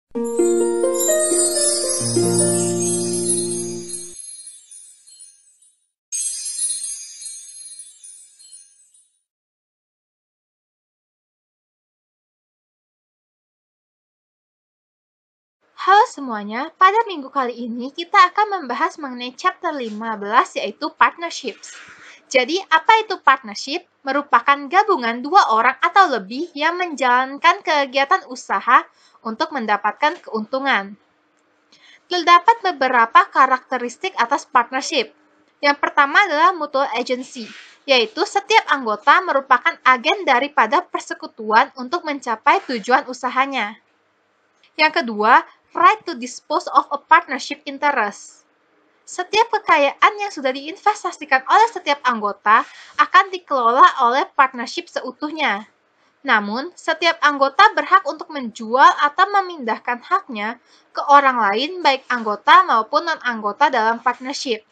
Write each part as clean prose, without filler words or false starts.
Halo semuanya, pada minggu kali ini kita akan membahas mengenai chapter 15 yaitu partnerships. Jadi, apa itu partnership? Merupakan gabungan dua orang atau lebih yang menjalankan kegiatan usaha untuk mendapatkan keuntungan. Terdapat beberapa karakteristik atas partnership. Yang pertama adalah mutual agency, yaitu setiap anggota merupakan agen daripada persekutuan untuk mencapai tujuan usahanya. Yang kedua, right to dispose of a partnership interest. Setiap kekayaan yang sudah diinvestasikan oleh setiap anggota akan dikelola oleh partnership seutuhnya. Namun, setiap anggota berhak untuk menjual atau memindahkan haknya ke orang lain, baik anggota maupun non-anggota dalam partnership.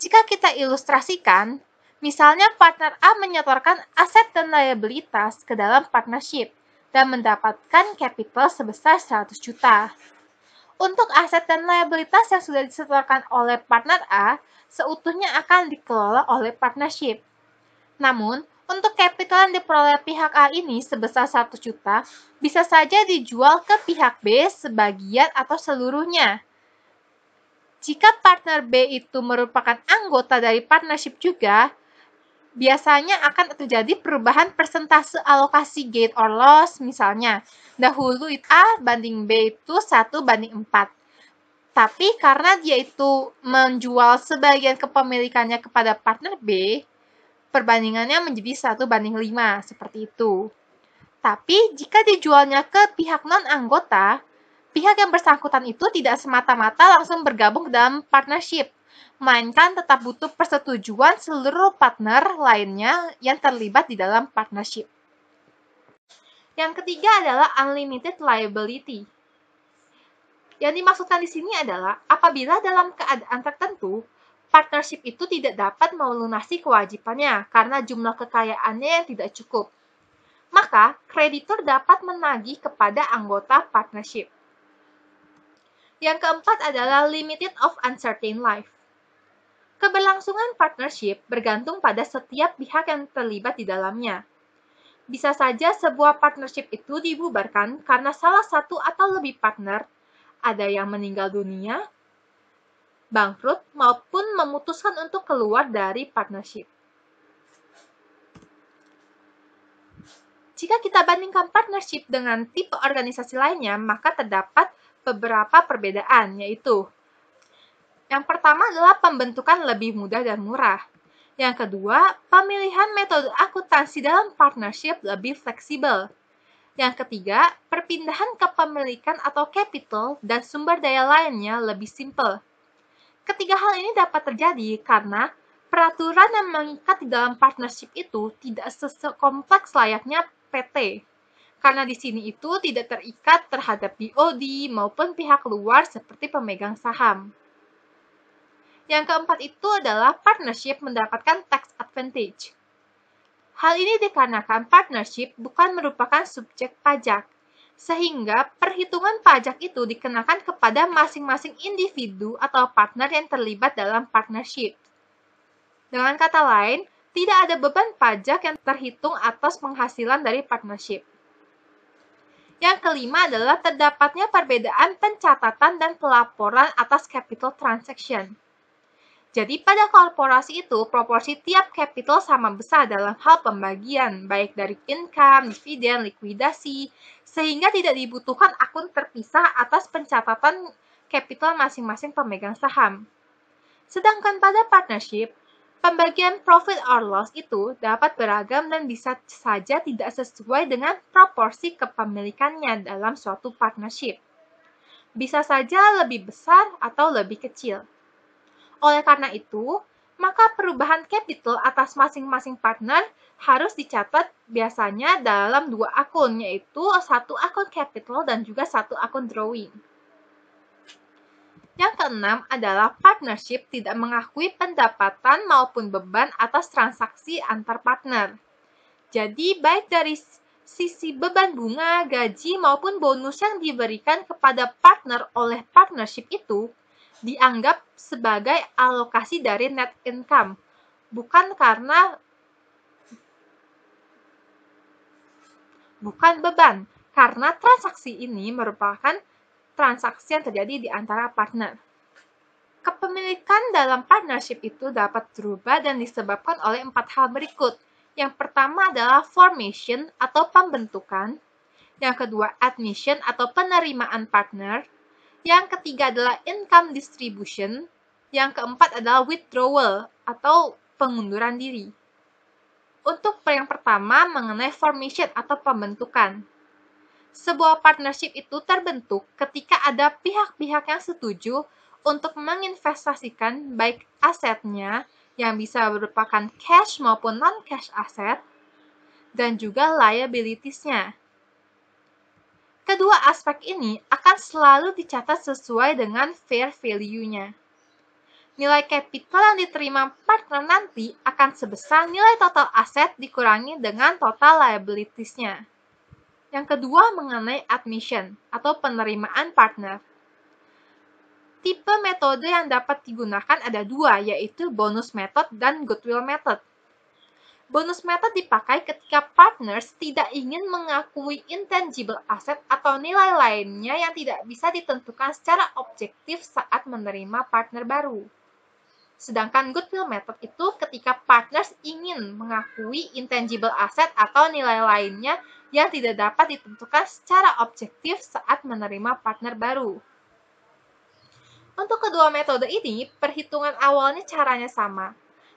Jika kita ilustrasikan, misalnya partner A menyetorkan aset dan liabilitas ke dalam partnership dan mendapatkan capital sebesar 100 juta. Untuk aset dan liabilitas yang sudah disetorkan oleh partner A, seutuhnya akan dikelola oleh partnership. Namun, untuk capital yang diperoleh pihak A ini sebesar 100 juta, bisa saja dijual ke pihak B sebagian atau seluruhnya. Jika partner B itu merupakan anggota dari partnership juga, biasanya akan terjadi perubahan persentase alokasi gain or loss, misalnya dahulu A banding B itu 1:4. Tapi karena dia itu menjual sebagian kepemilikannya kepada partner B, perbandingannya menjadi 1:5, seperti itu. Tapi jika dijualnya ke pihak non-anggota, pihak yang bersangkutan itu tidak semata-mata langsung bergabung dalam partnership, melainkan tetap butuh persetujuan seluruh partner lainnya yang terlibat di dalam partnership. Yang ketiga adalah unlimited liability. Yang dimaksudkan di sini adalah apabila dalam keadaan tertentu, partnership itu tidak dapat melunasi kewajibannya karena jumlah kekayaannya yang tidak cukup, maka kreditur dapat menagih kepada anggota partnership. Yang keempat adalah limited of uncertain life. Keberlangsungan partnership bergantung pada setiap pihak yang terlibat di dalamnya. Bisa saja sebuah partnership itu dibubarkan karena salah satu atau lebih partner, ada yang meninggal dunia, bangkrut, maupun memutuskan untuk keluar dari partnership. Jika kita bandingkan partnership dengan tipe organisasi lainnya, maka terdapat beberapa perbedaan, yaitu yang pertama adalah pembentukan lebih mudah dan murah. Yang kedua, pemilihan metode akuntansi dalam partnership lebih fleksibel. Yang ketiga, perpindahan kepemilikan atau capital dan sumber daya lainnya lebih simpel. Ketiga hal ini dapat terjadi karena peraturan yang mengikat di dalam partnership itu tidak sekompleks layaknya PT. Karena di sini itu tidak terikat terhadap BOD maupun pihak luar seperti pemegang saham. Yang keempat itu adalah partnership mendapatkan tax advantage. Hal ini dikarenakan partnership bukan merupakan subjek pajak, sehingga perhitungan pajak itu dikenakan kepada masing-masing individu atau partner yang terlibat dalam partnership. Dengan kata lain, tidak ada beban pajak yang terhitung atas penghasilan dari partnership. Yang kelima adalah terdapatnya perbedaan pencatatan dan pelaporan atas capital transaction. Jadi pada korporasi itu, proporsi tiap capital sama besar dalam hal pembagian, baik dari income, dividen, likuidasi, sehingga tidak dibutuhkan akun terpisah atas pencatatan capital masing-masing pemegang saham. Sedangkan pada partnership, pembagian profit or loss itu dapat beragam dan bisa saja tidak sesuai dengan proporsi kepemilikannya dalam suatu partnership. Bisa saja lebih besar atau lebih kecil. Oleh karena itu, maka perubahan capital atas masing-masing partner harus dicatat biasanya dalam dua akun, yaitu satu akun capital dan juga satu akun drawing. Yang keenam adalah partnership tidak mengakui pendapatan maupun beban atas transaksi antar partner. Jadi, baik dari sisi beban bunga, gaji, maupun bonus yang diberikan kepada partner oleh partnership itu dianggap sebagai alokasi dari net income, bukan beban, karena transaksi ini merupakan transaksi yang terjadi di antara partner. Kepemilikan dalam partnership itu dapat berubah dan disebabkan oleh 4 hal berikut. Yang pertama adalah formation atau pembentukan. Yang kedua, admission atau penerimaan partner. Yang ketiga adalah income distribution. Yang keempat adalah withdrawal atau pengunduran diri. Untuk yang pertama mengenai formation atau pembentukan. Sebuah partnership itu terbentuk ketika ada pihak-pihak yang setuju untuk menginvestasikan baik asetnya yang bisa merupakan cash maupun non-cash aset dan juga liabilities-nya. Kedua aspek ini akan selalu dicatat sesuai dengan fair value-nya. Nilai capital yang diterima partner nanti akan sebesar nilai total aset dikurangi dengan total liabilities-nya. Yang kedua mengenai admission atau penerimaan partner. Tipe metode yang dapat digunakan ada dua, yaitu bonus method dan goodwill method. Bonus method dipakai ketika partners tidak ingin mengakui intangible asset atau nilai lainnya yang tidak bisa ditentukan secara objektif saat menerima partner baru. Sedangkan goodwill method itu ketika partners ingin mengakui intangible asset atau nilai lainnya yang tidak dapat ditentukan secara objektif saat menerima partner baru. Untuk kedua metode ini, perhitungan awalnya caranya sama,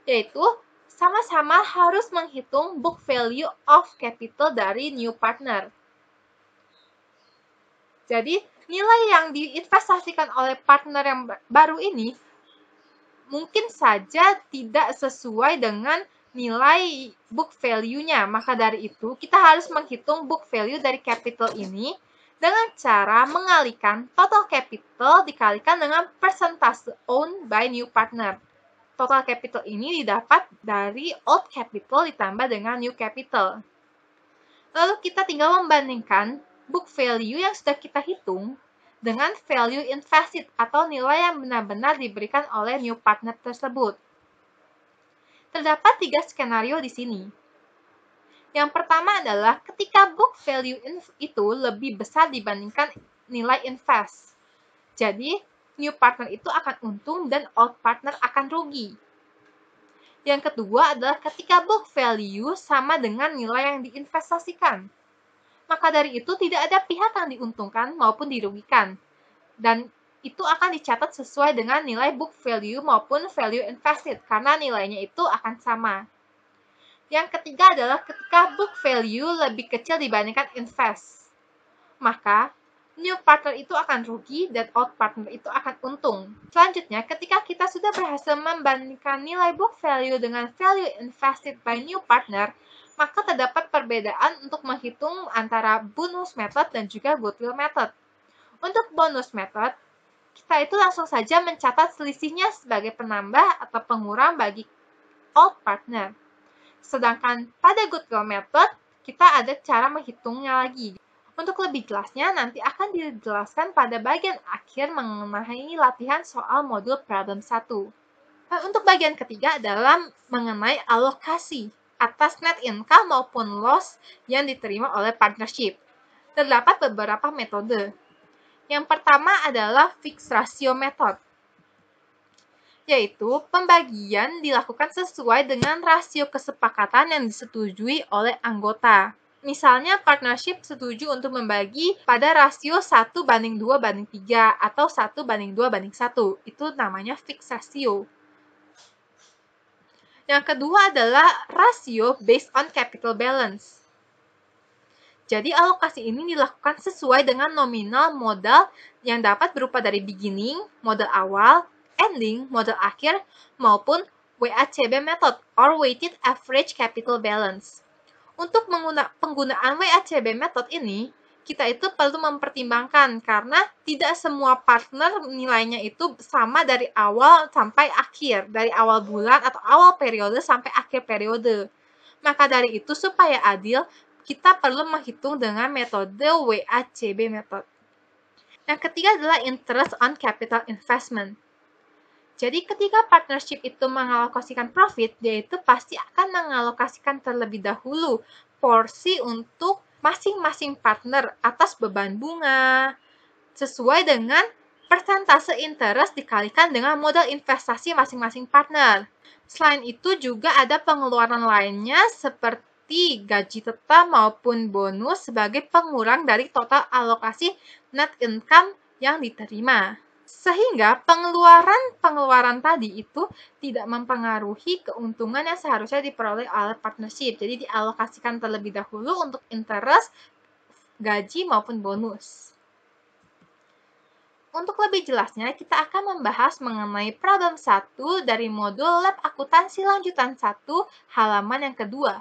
yaitu sama-sama harus menghitung book value of capital dari new partner. Jadi, nilai yang diinvestasikan oleh partner yang baru ini mungkin saja tidak sesuai dengan nilai book value-nya. Maka dari itu, kita harus menghitung book value dari capital ini dengan cara mengalihkan total capital dikalikan dengan persentase owned by new partner. Total capital ini didapat dari old capital ditambah dengan new capital. Lalu kita tinggal membandingkan book value yang sudah kita hitung dengan value invested atau nilai yang benar-benar diberikan oleh new partner tersebut. Terdapat 3 skenario di sini. Yang pertama adalah ketika book value itu lebih besar dibandingkan nilai invest. Jadi, new partner itu akan untung dan old partner akan rugi. Yang kedua adalah ketika book value sama dengan nilai yang diinvestasikan. Maka dari itu tidak ada pihak yang diuntungkan maupun dirugikan. Dan itu akan dicatat sesuai dengan nilai book value maupun value invested karena nilainya itu akan sama. Yang ketiga adalah ketika book value lebih kecil dibandingkan invest. Maka, new partner itu akan rugi dan old partner itu akan untung. Selanjutnya, ketika kita sudah berhasil membandingkan nilai book value dengan value invested by new partner, maka terdapat perbedaan untuk menghitung antara bonus method dan juga goodwill method. Untuk bonus method, kita itu langsung saja mencatat selisihnya sebagai penambah atau pengurang bagi old partner. Sedangkan pada goodwill method, kita ada cara menghitungnya lagi. Untuk lebih jelasnya, nanti akan dijelaskan pada bagian akhir mengenai latihan soal modul problem 1. Untuk bagian ketiga adalah mengenai alokasi atas net income maupun loss yang diterima oleh partnership. Terdapat beberapa metode. Yang pertama adalah fixed ratio method, yaitu pembagian dilakukan sesuai dengan rasio kesepakatan yang disetujui oleh anggota. Misalnya, partnership setuju untuk membagi pada rasio 1:2:3 atau 1:2:1. Itu namanya fixed ratio. Yang kedua adalah rasio based on capital balance. Jadi, alokasi ini dilakukan sesuai dengan nominal modal yang dapat berupa dari beginning, modal awal, ending, modal akhir, maupun WACB method or Weighted Average Capital Balance. Untuk penggunaan WACB method ini, kita itu perlu mempertimbangkan karena tidak semua partner nilainya itu sama dari awal sampai akhir, dari awal bulan atau awal periode sampai akhir periode. Maka dari itu, supaya adil, kita perlu menghitung dengan metode WACB method. Yang ketiga adalah interest on capital investment. Jadi ketika partnership itu mengalokasikan profit, dia itu pasti akan mengalokasikan terlebih dahulu porsi untuk masing-masing partner atas beban bunga, sesuai dengan persentase interest dikalikan dengan modal investasi masing-masing partner. Selain itu juga ada pengeluaran lainnya seperti gaji tetap maupun bonus sebagai pengurang dari total alokasi net income yang diterima. Sehingga pengeluaran tadi itu tidak mempengaruhi keuntungan yang seharusnya diperoleh oleh partnership. Jadi dialokasikan terlebih dahulu untuk interest, gaji maupun bonus. Untuk lebih jelasnya, kita akan membahas mengenai problem 1 dari modul Lab Akuntansi Lanjutan 1, halaman yang kedua.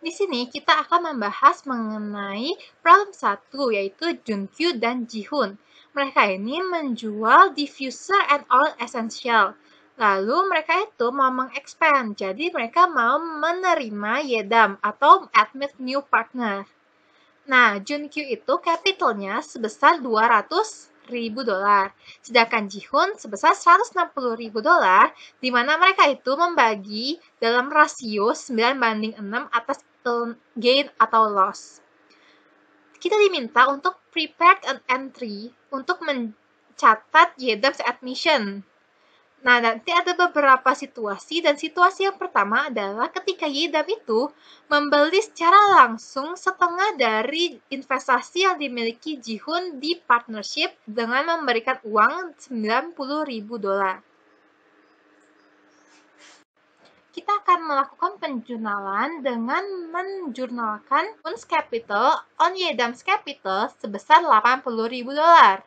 Di sini kita akan membahas mengenai problem 1, yaitu Junkyu dan Jihoon. Mereka ini menjual diffuser and oil essential. Lalu mereka itu mau mengexpand, jadi mereka mau menerima Yedam atau admit new partner. Nah, Junkyu itu capitalnya sebesar $200.000, sedangkan Jihoon sebesar $160.000, di mana mereka itu membagi dalam rasio 9:6 atas gain atau loss. Kita diminta untuk prepare an entry untuk mencatat Yedam's admission. Nah, nanti ada beberapa situasi, dan situasi yang pertama adalah ketika Yedam itu membeli secara langsung setengah dari investasi yang dimiliki Jihoon di partnership dengan memberikan uang $90.000. Kita akan melakukan penjurnalan dengan menjurnalkan Jihoon's capital on Yedam's capital sebesar $80.000.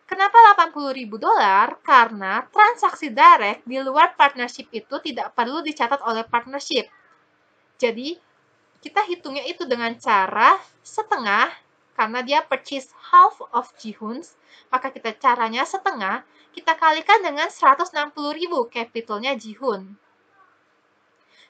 Kenapa $80.000? Karena transaksi direct di luar partnership itu tidak perlu dicatat oleh partnership. Jadi, kita hitungnya itu dengan cara setengah, karena dia purchase half of Jihoon's, maka caranya setengah, kita kalikan dengan 160.000 capitalnya Jihoon.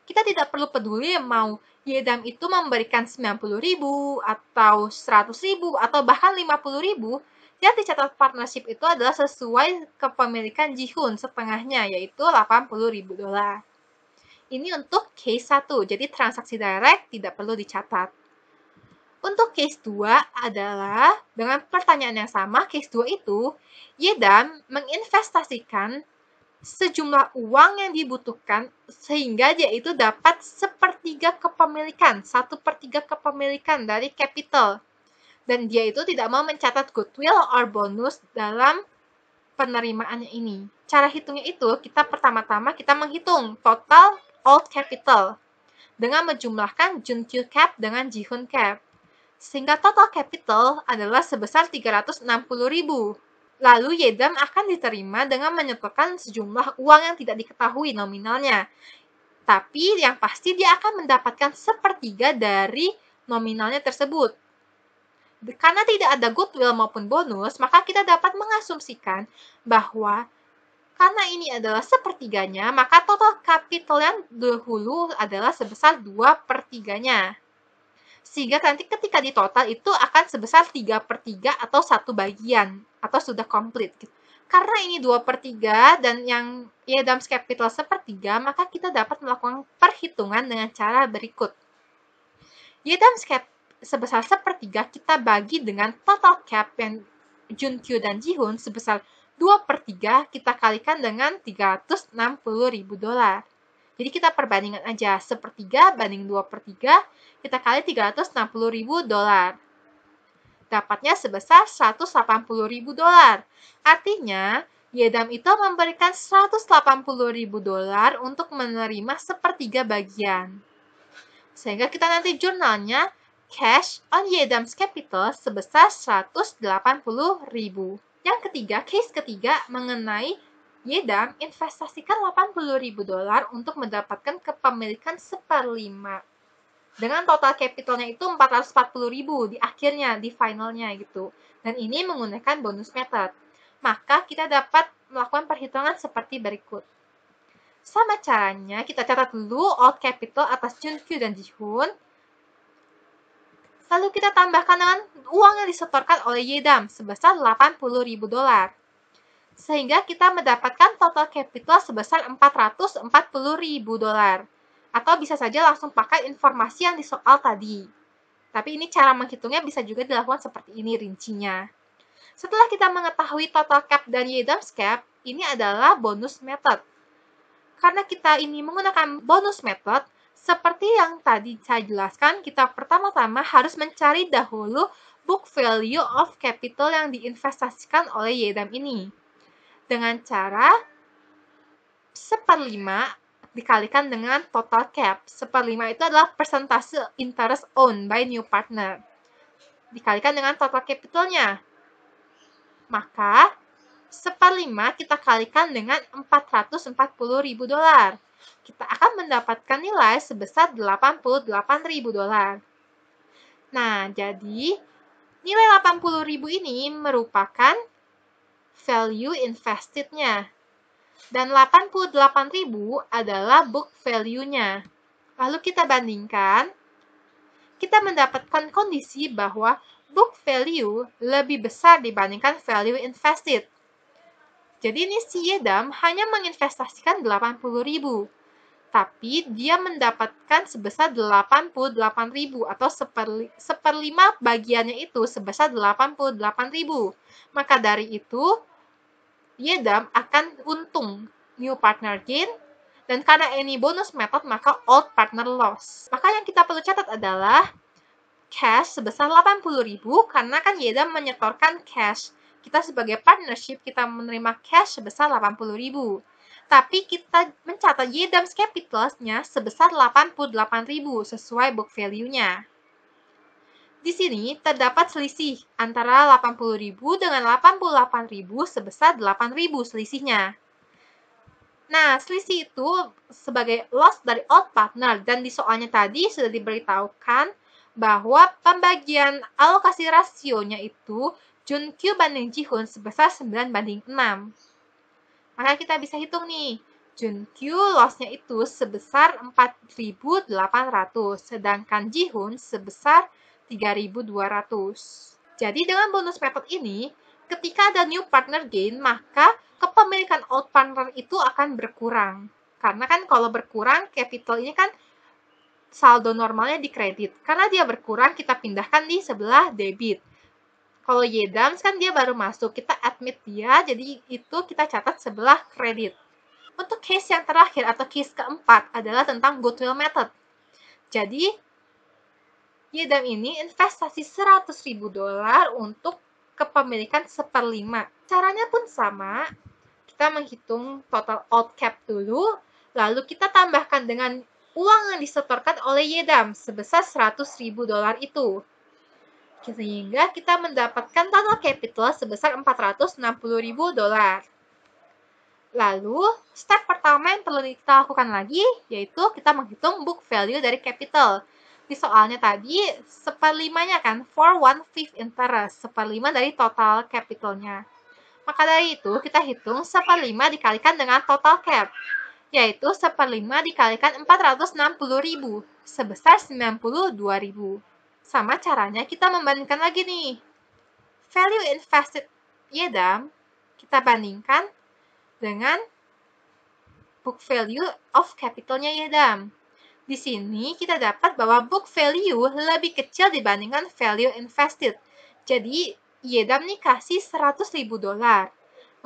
Kita tidak perlu peduli mau Yedam itu memberikan 90.000 atau 100.000 atau bahkan 50.000, yang dicatat partnership itu adalah sesuai kepemilikan Jihoon setengahnya, yaitu $80.000. Ini untuk case 1, jadi transaksi direct tidak perlu dicatat. Untuk case 2 adalah dengan pertanyaan yang sama, case 2 itu Yedam menginvestasikan sejumlah uang yang dibutuhkan sehingga dia itu dapat 1/3 kepemilikan, 1/3 kepemilikan dari capital. Dan dia itu tidak mau mencatat goodwill or bonus dalam penerimaannya ini. Cara hitungnya itu, pertama-tama kita menghitung total old capital dengan menjumlahkan Junkyu cap dengan Jihoon cap. Sehingga total capital adalah sebesar $360.000. Lalu Yedam akan diterima dengan menyetorkan sejumlah uang yang tidak diketahui nominalnya. Tapi yang pasti dia akan mendapatkan 1/3 dari nominalnya tersebut. Karena tidak ada goodwill maupun bonus, maka kita dapat mengasumsikan bahwa karena ini adalah 1/3-nya, maka total capital yang dahulu adalah sebesar 2/3-nya. Sehingga nanti ketika di total itu akan sebesar 3/3 atau 1 bagian, atau sudah komplit. Karena ini 2/3 dan yang Yedam's capital 1/3, maka kita dapat melakukan perhitungan dengan cara berikut. Yedam's cap sebesar 1/3 kita bagi dengan total cap yang Junkyu dan Jihoon sebesar 2/3 kita kalikan dengan $360.000. Jadi kita perbandingan aja, 1/3 banding 2/3, kita kali $360.000. Dapatnya sebesar $180.000. Artinya, Yedam itu memberikan $180.000 untuk menerima 1/3 bagian. Sehingga kita nanti jurnalnya cash on Yedam's capital sebesar $180.000. Yang ketiga, case ketiga mengenai Yedam investasikan $80.000 untuk mendapatkan kepemilikan 1/5. Dengan total capitalnya itu $440.000 di akhirnya, di finalnya gitu. Dan ini menggunakan bonus method. Maka kita dapat melakukan perhitungan seperti berikut. Sama caranya, kita catat dulu old capital atas Junkyu dan Jihun. Lalu kita tambahkan dengan uang yang disetorkan oleh Yedam sebesar $80.000. Sehingga kita mendapatkan total capital sebesar $440.000. Atau bisa saja langsung pakai informasi yang di soal tadi. Tapi ini cara menghitungnya bisa juga dilakukan seperti ini rincinya. Setelah kita mengetahui total cap dan Yedam's cap, ini adalah bonus method. Karena kita ini menggunakan bonus method, seperti yang tadi saya jelaskan, kita pertama-tama harus mencari dahulu book value of capital yang diinvestasikan oleh Yedam ini. Dengan cara 1/5 dikalikan dengan total cap. 1/5 itu adalah persentase interest owned by new partner. Dikalikan dengan total capitalnya. Maka 1/5 kita kalikan dengan $440.000. Kita akan mendapatkan nilai sebesar $88.000. Nah, jadi nilai 80.000 ini merupakan value invested-nya. Dan 88.000 adalah book value-nya. Lalu kita bandingkan, kita mendapatkan kondisi bahwa book value lebih besar dibandingkan value invested. Jadi ini si Yedam hanya menginvestasikan 80.000, tapi dia mendapatkan sebesar 88.000 atau 1/5 bagiannya itu sebesar 88.000. Maka dari itu, Yedam akan untung new partner gain, dan karena ini bonus method maka old partner loss. Maka yang kita perlu catat adalah cash sebesar 80.000 karena kan Yedam menyetorkan cash. Kita sebagai partnership, kita menerima cash sebesar 80.000. Tapi kita mencatat Yedam's capital-nya sebesar 88.000 sesuai book value-nya. Di sini terdapat selisih antara 80.000 dengan 88.000 sebesar 8.000 selisihnya. Nah, selisih itu sebagai loss dari old partner, dan di soalnya tadi sudah diberitahukan bahwa pembagian alokasi rasionya itu Junkyu banding Jihun sebesar 9/6. Maka kita bisa hitung nih, Junkyu loss-nya itu sebesar 4.800, sedangkan Jihun sebesar 3.200. Jadi dengan bonus method ini, ketika ada new partner gain, maka kepemilikan old partner itu akan berkurang. Karena kan kalau berkurang, capital ini kan saldo normalnya di kredit. Karena dia berkurang, kita pindahkan di sebelah debit. Kalau Yedam kan dia baru masuk, kita admit dia, jadi itu kita catat sebelah kredit. Untuk case yang terakhir atau case keempat adalah tentang goodwill method. Jadi, Yedam ini investasi $100.000 untuk kepemilikan 1/5. Caranya pun sama, kita menghitung total old cap dulu, lalu kita tambahkan dengan uang yang disetorkan oleh Yedam sebesar $100.000 itu. Sehingga kita mendapatkan total capital sebesar $460.000. Lalu, step pertama yang perlu kita lakukan lagi, yaitu kita menghitung book value dari capital. Di soalnya tadi, 1/5-nya kan, for 1/5 interest, 1/5 dari total capitalnya. Maka dari itu, kita hitung 1/5 dikalikan dengan total cap, yaitu 1/5 dikalikan 460.000, sebesar 92.000. Sama caranya kita membandingkan lagi nih. Value invested Yedam kita bandingkan dengan book value of capitalnya Yedam. Di sini kita dapat bahwa book value lebih kecil dibandingkan value invested. Jadi Yedam nih kasih $100.000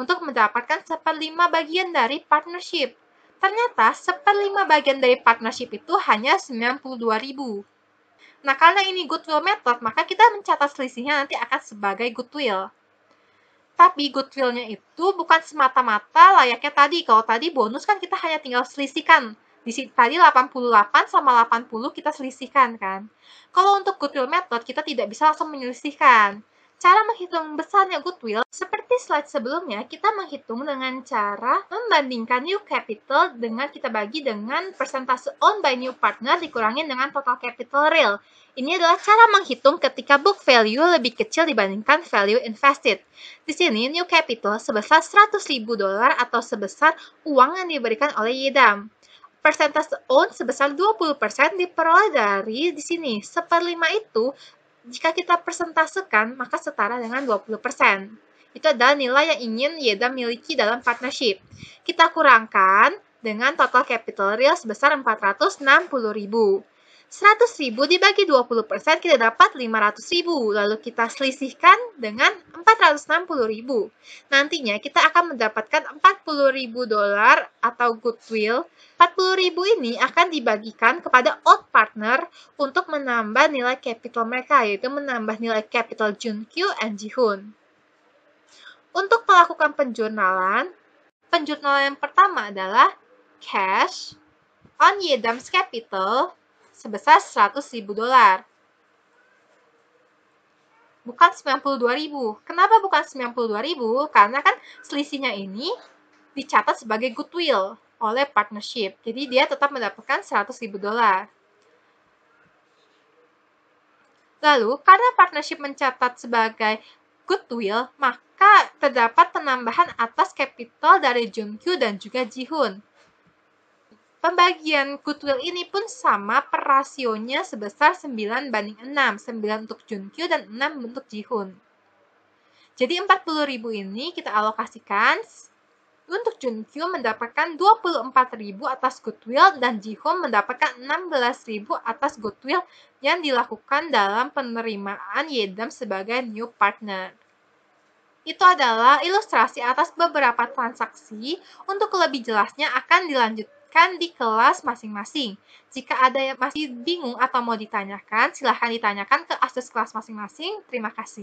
untuk mendapatkan 1/5 bagian dari partnership. Ternyata 1/5 bagian dari partnership itu hanya 92.000. Nah, karena ini goodwill method, maka kita mencatat selisihnya nanti akan sebagai goodwill. Tapi goodwill-nya itu bukan semata-mata layaknya tadi. Kalau tadi bonus kan kita hanya tinggal selisihkan. Di sini tadi 88 sama 80 kita selisihkan kan. Kalau untuk goodwill method, kita tidak bisa langsung menyelisihkan. Cara menghitung besarnya goodwill, seperti slide sebelumnya, kita menghitung dengan cara membandingkan new capital dengan kita bagi dengan persentase owned by new partner dikurangin dengan total capital real. Ini adalah cara menghitung ketika book value lebih kecil dibandingkan value invested. Di sini, new capital sebesar $100.000 atau sebesar uang yang diberikan oleh Yedam. Persentase owned sebesar 20% diperoleh dari di sini. 1/5 itu jika kita persentasekan, maka setara dengan 20%. Itu adalah nilai yang ingin Yedam miliki dalam partnership. Kita kurangkan dengan total capital real sebesar 460.000. 100.000 dibagi 20%, kita dapat 500.000. Lalu kita selisihkan dengan 460.000. Nantinya kita akan mendapatkan $40.000 atau goodwill. 40.000 ini akan dibagikan kepada old partner untuk menambah nilai capital mereka, yaitu menambah nilai capital Junkyu and Jihoon. Untuk melakukan penjurnalan yang pertama adalah cash on Yedam's capital sebesar $100.000. Bukan 92.000. Kenapa bukan 92.000? Karena kan selisihnya ini dicatat sebagai goodwill oleh partnership. Jadi dia tetap mendapatkan $100.000. Lalu, karena partnership mencatat sebagai goodwill, maka terdapat penambahan atas capital dari Junkyu dan juga Jihoon. Pembagian goodwill ini pun sama, per rasionya sebesar 9:6. 9 untuk Junkyu dan 6 untuk Jihoon. Jadi 40.000 ini kita alokasikan untuk Junkyu mendapatkan 24.000 atas goodwill dan Jihoon mendapatkan 16.000 atas goodwill yang dilakukan dalam penerimaan Yedam sebagai new partner. Itu adalah ilustrasi atas beberapa transaksi. Untuk lebih jelasnya akan dilanjutkan di kelas masing-masing. Jika ada yang masih bingung atau mau ditanyakan, silahkan ditanyakan ke asisten kelas masing-masing. Terima kasih.